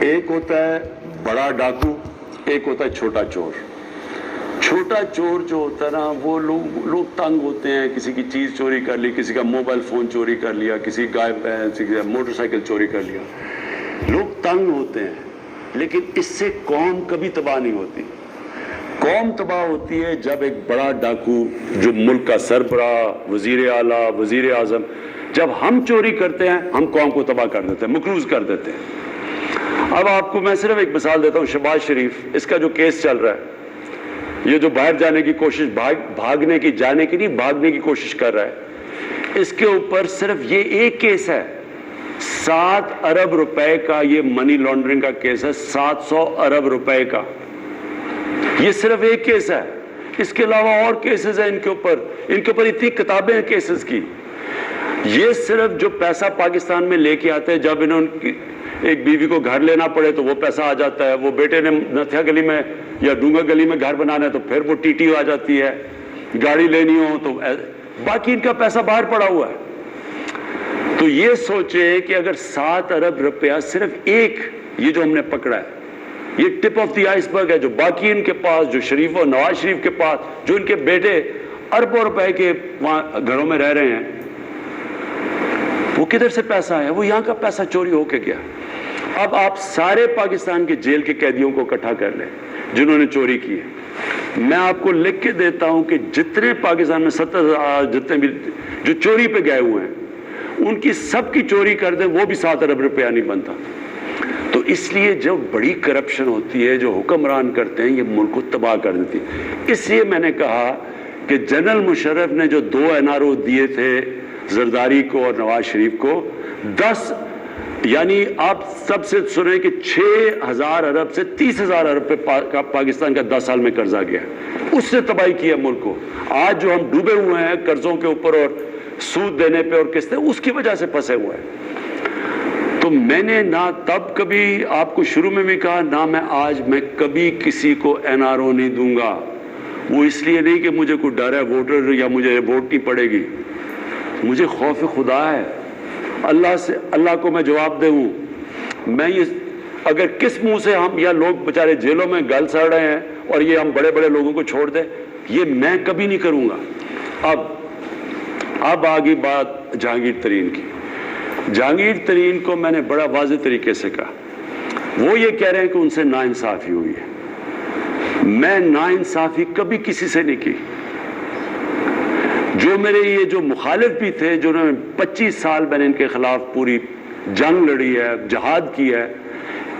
ایک ہوتا ہے بڑا ڈاکو، ایک ہوتا ہے چھوٹا چور۔ چھوٹا چور جو ہوتا ہے نا، وہ لوگ تنگ ہوتے ہیں، کسی کی چیز چوری کر لی، کسی کا موبائل فون چوری کر لیا، کسی گائے کسی کا موٹر سائیکل چوری کر لیا، لوگ تنگ ہوتے ہیں، لیکن اس سے قوم کبھی تباہ نہیں ہوتی۔ قوم تباہ ہوتی ہے جب ایک بڑا ڈاکو جو ملک کا سربراہ، وزیر اعلیٰ، وزیر اعظم، جب ہم چوری کرتے ہیں، ہم قوم کو تباہ کر دیتے ہیں، مقروض کر دیتے ہیں۔ اب آپ کو میں صرف ایک مثال دیتا ہوں، شہباز شریف، اس کا جو کیس چل رہا ہے، یہ جو باہر جانے کی کوشش، بھاگنے کی، جانے کی نہیں، بھاگنے کی کوشش کر رہا ہے، اس کے اوپر صرف یہ ایک کیس ہے، 7 ارب روپے کا یہ منی لانڈرنگ کا کیس ہے، 700 ارب روپے کا، یہ صرف ایک کیس ہے۔ اس کے علاوہ اور کیسز ہیں ان کے اوپر اتنی کتابیں ہیں کیسز کی۔ یہ صرف جو پیسہ پاکستان میں لے کے آتے ہیں، جب انہوں نے ایک بیوی کو گھر لینا پڑے تو وہ پیسہ آ جاتا ہے، وہ بیٹے نے نتھیا گلی میں یا ڈونگا گلی میں گھر بنانا ہے تو پھر وہ ٹی ٹی آ جاتی ہے، گاڑی لینی ہو تو باقی ان کا پیسہ باہر پڑا ہوا ہے۔ تو یہ سوچے کہ اگر 7 ارب روپیہ صرف ایک، یہ جو ہم نے پکڑا ہے، یہ ٹپ آف دی آئس برگ ہے، جو باقی ان کے پاس، جو شریف اور نواز شریف کے پاس، جو ان کے بیٹے اربوں روپے کے وہاں گھروں میں رہ رہے ہیں، وہ کدھر سے پیسہ ہے؟ وہ یہاں کا پیسہ چوری ہو کے گیا۔ اب آپ سارے پاکستان کے جیل کے قیدیوں کو اکٹھا کر لیں جنہوں نے چوری کی ہے، میں آپ کو لکھ کے دیتا ہوں کہ جتنے پاکستان میں 70,000 جتنے بھی جو چوری پہ گئے ہوئے ہیں، ان کی سب کی چوری کر دیں، وہ بھی 7 ارب روپیہ نہیں بنتا۔ تو اس لیے جو بڑی کرپشن ہوتی ہے، جو حکمران کرتے ہیں، یہ ملک کو تباہ کر دیتی ہے۔ اس لیے میں نے کہا کہ جنرل مشرف نے جو 2 NRO دیے تھے زرداری کو اور نواز شریف کو، 10 یعنی آپ سب سے سنیں کہ 6,000 ارب سے 30,000 ارب پہ پاکستان کا 10 سال میں قرضہ گیا ہے، اس سے تباہی کی ہے ملک کو۔ آج جو ہم ڈوبے ہوئے ہیں قرضوں کے اوپر اور سود دینے پہ اور قسطیں، اس کی وجہ سے پھنسے ہوئے ہیں۔ تو میں نے نہ تب کبھی آپ کو شروع میں بھی کہا، نہ میں آج، میں کبھی کسی کو NRO نہیں دوں گا۔ وہ اس لیے نہیں کہ مجھے کوئی ڈر ہے ووٹر یا مجھے ووٹ نہیں پڑے گی، مجھے خوف خدا ہے، اللہ کو میں جواب دوں۔ میں یہ اگر کس منہ سے ہم، یا لوگ بیچارے جیلوں میں گل سڑ رہے ہیں اور یہ ہم بڑے بڑے لوگوں کو چھوڑ دیں، یہ میں کبھی نہیں کروں گا۔ اب آگئی بات جہانگیر ترین کی۔ جہانگیر ترین کو میں نے بڑا واضح طریقے سے کہا، وہ یہ کہہ رہے ہیں کہ ان سے ناانصافی ہوئی ہے۔ میں ناانصافی کبھی کسی سے نہیں کی۔ جو میرے یہ جو مخالف بھی تھے، جو 25 سال میں نے ان کے خلاف پوری جنگ لڑی ہے، جہاد کی ہے،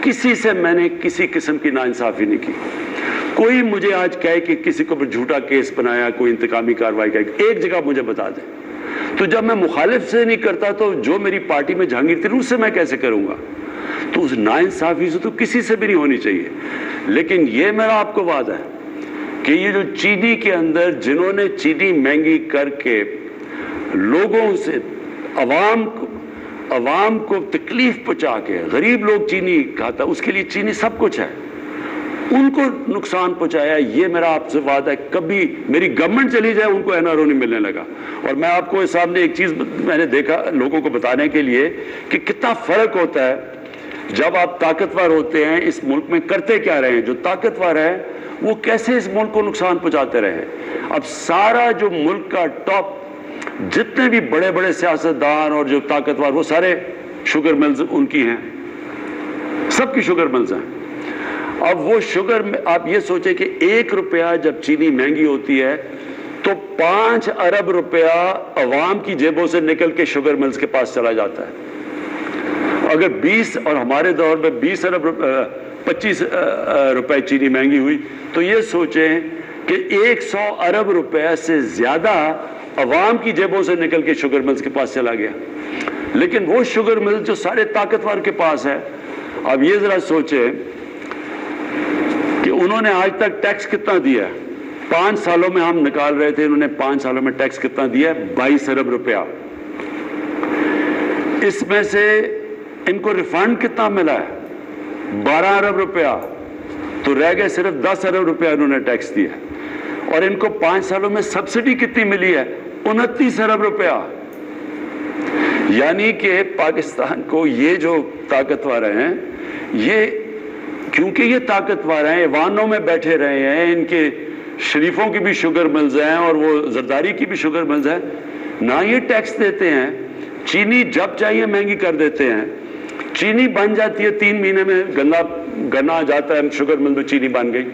کسی سے میں نے کسی قسم کی ناانصافی نہیں کی۔ کوئی مجھے آج کہے کہ کسی کو جھوٹا کیس بنایا، کوئی انتقامی کارروائی کی، ایک جگہ مجھے بتا دیں۔ تو جب میں مخالف سے نہیں کرتا تو جو میری پارٹی میں جہانگیر ترین، اس سے میں کیسے کروں گا؟ تو اس ناانصافی سے تو کسی سے بھی نہیں ہونی چاہیے۔ لیکن یہ میرا آپ کو وعدہ ہے کہ یہ جو چینی کے اندر جنہوں نے چینی مہنگی کر کے لوگوں سے، عوام کو تکلیف پہنچا کے، غریب لوگ چینی کھاتا، اس کے لیے چینی سب کچھ ہے، ان کو نقصان پہنچایا، یہ میرا آپ سے وعدہ ہے، کبھی میری گورنمنٹ چلی جائے ان کو NRO نہیں ملنے لگا۔ اور میں آپ کو سامنے ایک چیز میں نے دیکھا لوگوں کو بتانے کے لیے کہ کتنا فرق ہوتا ہے جب آپ طاقتور ہوتے ہیں۔ اس ملک میں کرتے کیا رہے ہیں؟ جو طاقتور ہے وہ کیسے اس ملک کو نقصان پہنچاتے رہے۔ اب سارا جو ملک کا ٹاپ، جتنے بھی بڑے بڑے سیاستدان اور جو طاقتور، وہ سارے شوگر ملز ان کی ہیں، سب کی شوگر ملز ہیں۔ اب وہ شوگر میں آپ یہ سوچیں کہ 1 روپیہ جب چینی مہنگی ہوتی ہے تو 5 ارب روپیہ عوام کی جیبوں سے نکل کے شوگر ملز کے پاس چلا جاتا ہے۔ اگر 20 اور ہمارے دور میں 25 روپے چینی مہنگی ہوئی تو یہ سوچیں کہ 100 ارب روپے سے زیادہ عوام کی جیبوں سے نکل کے شوگر ملز کے پاس چلا گیا۔ لیکن وہ شوگر ملز جو سارے طاقتور کے پاس ہے، اب یہ ذرا سوچیں کہ انہوں نے آج تک ٹیکس کتنا دیا ہے؟ 5 سالوں میں ہم نکال رہے تھے، انہوں نے 5 سالوں میں ٹیکس کتنا دیا ہے؟ 22 ارب روپیہ۔ اس میں سے ان کو ریفنڈ کتنا ملا ہے؟ 12 ارب روپیہ۔ تو رہ گئے صرف 10 ارب روپیہ انہوں نے ٹیکس دیا، اور ان کو 5 سالوں میں سبسڈی کتنی ملی ہے؟ 29 ارب روپیہ۔ یعنی کہ پاکستان کو یہ جو طاقتور ہیں یہ کیونکہ یہ طاقتور ہیں، ایوانوں میں بیٹھے رہے ہیں، ان کے شریفوں کی بھی شوگر ملز ہیں اور وہ زرداری کی بھی شوگر ملز ہیں، نہ یہ ٹیکس دیتے ہیں، چینی جب چاہیے مہنگی کر دیتے ہیں، چینی بن جاتی ہے 3 مہینے میں، گنا جاتا ہے شوگر مل میں چینی بن گئی،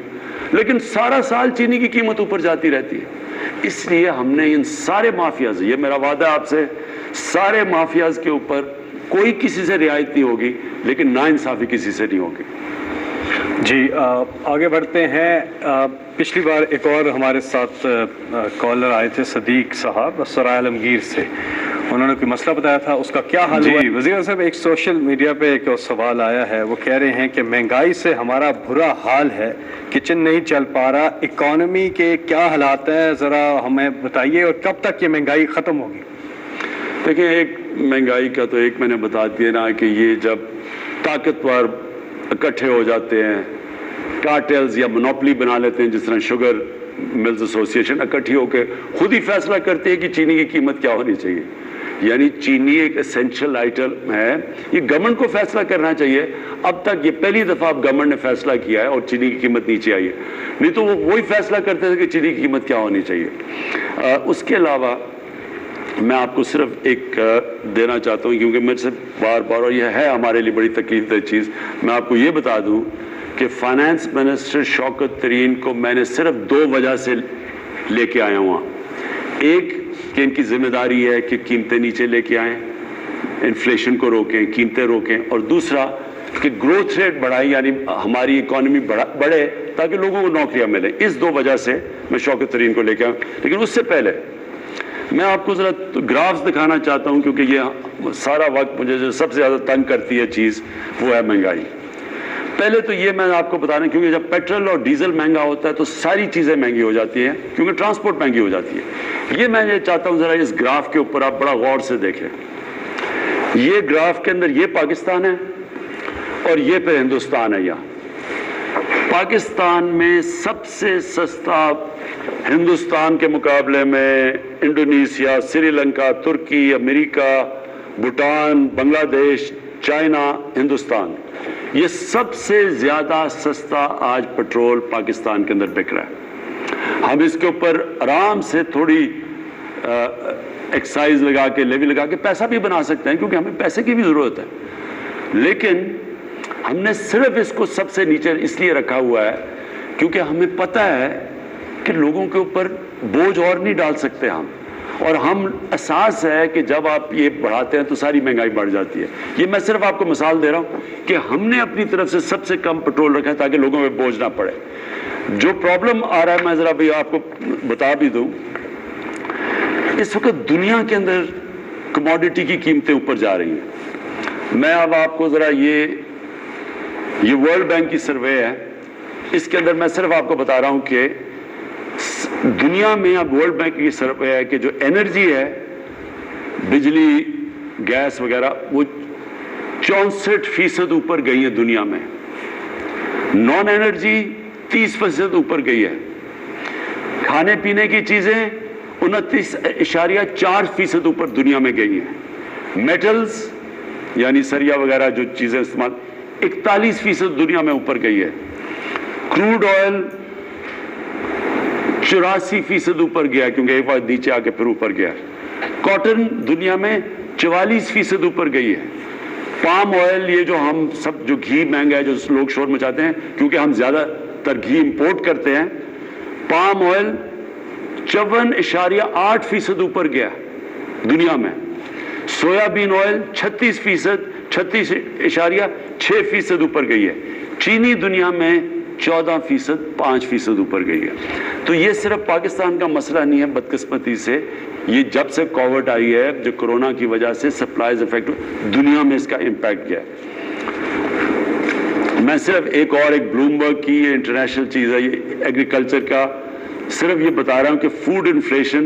لیکن سارا سال چینی کی قیمت اوپر جاتی رہتی ہے۔ اس لیے ہم نے ان سارے مافیاز، یہ میرا وعدہ ہے آپ سے، سارے مافیاز کے اوپر کوئی کسی سے رعایت نہیں ہوگی، لیکن ناانصافی کسی سے نہیں ہوگی۔ جی آگے بڑھتے ہیں۔ پچھلی بار ایک اور ہمارے ساتھ کالر آئے تھے، صدیق صاحب سرائے عالمگیر سے، انہوں نے کوئی مسئلہ بتایا تھا، اس کا کیا حل ہوا؟ وزیر صاحب ایک سوشل میڈیا پہ ایک سوال آیا ہے، وہ کہہ رہے ہیں کہ مہنگائی سے ہمارا برا حال ہے، کچن نہیں چل پا رہا، اکانومی کے کیا حالات ہیں، ذرا ہمیں بتائیے، اور کب تک یہ مہنگائی ختم ہوگی؟ دیکھیں، ایک مہنگائی کا تو ایک میں نے بتا دیا نا کہ یہ جب طاقتور اکٹھے ہو جاتے ہیں، کارٹیلز یا مونوپلی بنا لیتے ہیں، جس طرح شوگر ملز ایسوسی ایشن اکٹھی ہو کے خود ہی فیصلہ کرتے ہیں کہ چینی کی قیمت کیا ہونی چاہیے، یعنی چینی ایک اسینشل آئٹم ہے، یہ گورنمنٹ کو فیصلہ کرنا چاہیے۔ اب تک یہ پہلی دفعہ اب گورنمنٹ نے فیصلہ کیا ہے اور چینی کی قیمت نیچے آئی ہے، نہیں تو وہ وہی فیصلہ کرتے تھے کہ چینی کی قیمت کیا ہونی چاہیے۔ اس کے علاوہ میں آپ کو صرف ایک دینا چاہتا ہوں، کیونکہ میرے سے بار بار، اور یہ ہے ہمارے لیے بڑی تکلیف دہ چیز، میں آپ کو یہ بتا دوں کہ فائنانس منسٹر شوکت ترین کو میں نے صرف 2 وجہ سے لے کے آیا ہوں۔ ایک کہ ان کی ذمہ داری ہے کہ قیمتیں نیچے لے کے آئیں، انفلیشن کو روکیں، قیمتیں روکیں، اور دوسرا کہ گروتھ ریٹ بڑھائیں، یعنی ہماری اکانومی بڑھے تاکہ لوگوں کو نوکریاں ملیں۔ اس 2 وجہ سے میں شوکت ترین کو لے کے آؤں۔ لیکن اس سے پہلے میں آپ کو ذرا گرافز دکھانا چاہتا ہوں، کیونکہ یہ سارا وقت مجھے جو سب سے زیادہ تنگ کرتی ہے چیز وہ ہے مہنگائی۔ پہلے تو یہ میں آپ کو بتانا، کیونکہ جب پیٹرول اور ڈیزل مہنگا ہوتا ہے تو ساری چیزیں مہنگی ہو جاتی ہیں، کیونکہ ٹرانسپورٹ مہنگی ہو جاتی ہے۔ یہ میں یہ چاہتا ہوں ذرا اس گراف کے اوپر آپ بڑا غور سے دیکھیں۔ یہ گراف کے اندر یہ پاکستان ہے اور یہ پہ ہندوستان ہے۔ یہاں پاکستان میں سب سے سستا ہندوستان کے مقابلے میں انڈونیشیا، سری لنکا، ترکی، امریکہ، بھوٹان، بنگلہ دیش، چائنا، ہندوستان، یہ سب سے زیادہ سستا آج پیٹرول پاکستان کے اندر بک رہا ہے۔ ہم اس کے اوپر آرام سے تھوڑی ایکسائز لگا کے، لیوی لگا کے پیسہ بھی بنا سکتے ہیں، کیونکہ ہمیں پیسے کی بھی ضرورت ہے، لیکن ہم نے صرف اس کو سب سے نیچے اس لیے رکھا ہوا ہے کیونکہ ہمیں پتہ ہے کہ لوگوں کے اوپر بوجھ اور نہیں ڈال سکتے ہم، اور ہم احساس ہے کہ جب آپ یہ بڑھاتے ہیں تو ساری مہنگائی بڑھ جاتی ہے۔ یہ میں صرف آپ کو مثال دے رہا ہوں کہ ہم نے اپنی طرف سے سب سے کم پیٹرول رکھا ہے تاکہ لوگوں پہ بوجھ نہ پڑے۔ جو پرابلم آ رہا ہے میں ذرا بھی آپ کو بتا بھی دوں، اس وقت دنیا کے اندر کموڈٹی کی قیمتیں اوپر جا رہی ہیں۔ میں اب آپ کو ذرا یہ ورلڈ بینک کی سروے ہے، اس کے اندر میں صرف آپ کو بتا رہا ہوں کہ دنیا میں اب ورلڈ بینک کی سروے ہے کہ جو انرجی ہے، بجلی، گیس وغیرہ، وہ 64% اوپر گئی ہے دنیا میں، نان انرجی 30% اوپر گئی ہے، کھانے پینے کی چیزیں 29.4% اوپر دنیا میں گئی ہیں، میٹلز یعنی سریا وغیرہ جو چیزیں استعمال 41% دنیا میں اوپر گئی ہے، کروڈ آئل 84% اوپر گیا کیونکہ ایک بار نیچے آ کے پھر اوپر گیا، کاٹن دنیا میں 44% اوپر گئی ہے، پام آئل، یہ جو ہم سب جو گھی مہنگا ہے جو لوگ شور مچاتے ہیں کیونکہ ہم زیادہ تر گھی امپورٹ کرتے ہیں، پام آئل 54.8% اوپر گیا دنیا میں، سویا بین آئل 36.6% اوپر گئی ہے، چینی دنیا میں 14%، 5% اوپر گئی ہے۔ تو یہ صرف پاکستان کا مسئلہ نہیں ہے، بدقسمتی سے یہ جب سے کووڈ آئی ہے، جو کرونا کی وجہ سے سپلائز افیکٹ، دنیا میں اس کا امپیکٹ گیا ہے۔ میں صرف ایک بلومبرگ کی یہ انٹرنیشنل چیز ہے، یہ ایگریکلچر کا، صرف یہ بتا رہا ہوں کہ فوڈ انفلیشن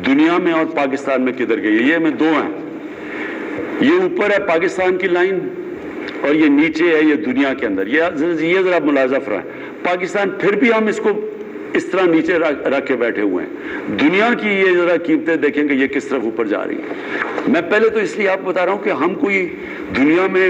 دنیا میں اور پاکستان میں کدھر گئی ہے۔ یہ ہمیں 2 ہیں، یہ اوپر ہے پاکستان کی لائن اور یہ نیچے ہے یہ دنیا کے اندر۔ یہ ذرا ملاحظہ فرمائیں، پاکستان پھر بھی ہم اس کو اس طرح نیچے رکھ کے بیٹھے ہوئے ہیں، دنیا کی یہ ذرا قیمتیں دیکھیں کہ یہ کس طرف اوپر جا رہی ہیں۔ میں پہلے تو اس لیے آپ کو بتا رہا ہوں کہ ہم کوئی دنیا میں